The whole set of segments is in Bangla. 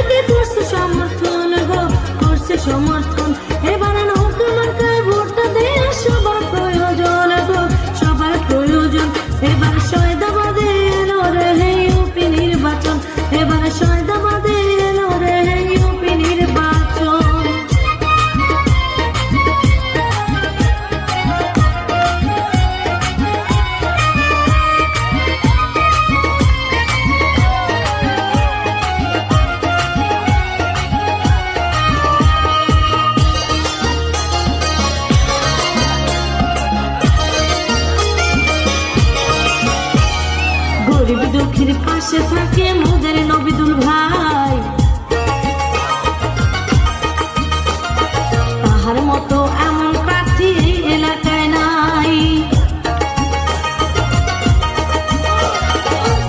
ভাইকে করছে সমর্থন গো, করছে সমর্থন। এবার নৌকা মার্কায় ভোটটা দিয়ে সবার প্রয়োজন গো, সবার প্রয়োজন। এবার সয়দাবাদে এলো রে ইউপি নির্বাচন, এবার সয়দাবাদে এলো রে ইউপি নির্বাচন। গরিব দুঃখীর পাশে থাকে মোদের নবিদুল ভাই, তাহার মতো এমন প্রার্থী এই এলাকায় নাই।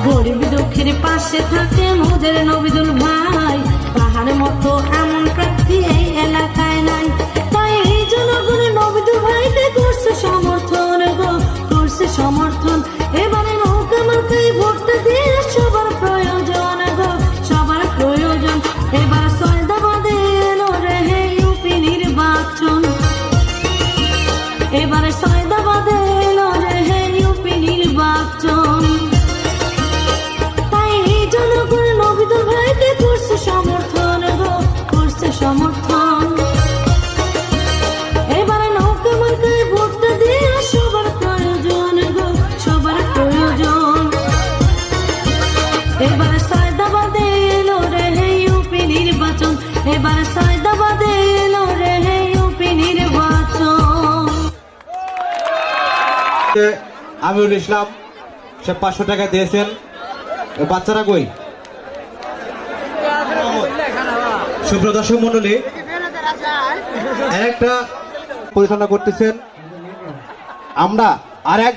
গরিব দুঃখীর পাশে থাকে মোদের নবিদুল ভাই, তাহার মতো এমন প্রার্থী এই এলাকায় নাই। তাই এই জনগণের নবিদুল ভাইকে করছে সমর্থন গো, করছে সমর্থন। এবারে নৌকা মার্কায় ভোটটা দিয়ে সবার প্রয়োজন গো, সবার প্রয়োজন। এবার সয়দাবাদে এলো রে ইউপি নির্বাচন, এবারে সয়দাবাদে এলো রে ইউপি নির্বাচন। তাই এই জনগণ নবিদুল ভাইকে করছে সমর্থন গো, করছে সমর্থন। এবারে নৌকা মার্কায় ভোটটা দিয়ে সবার প্রয়োজন গো, সবার প্রয়োজন। এবারে সয়দাবাদে এলো রে ইউপি নির্বাচন, এবারে সয়দাবাদে এলো রে ইউপি নির্বাচন। আমিরুল ইসলাম সে 500 টাকা দিয়েছেন। বাচ্চারা কই? সুপ্রদর্শক মন্ডলী, একটা পরিচালনা করতেছেন আমরা আর এক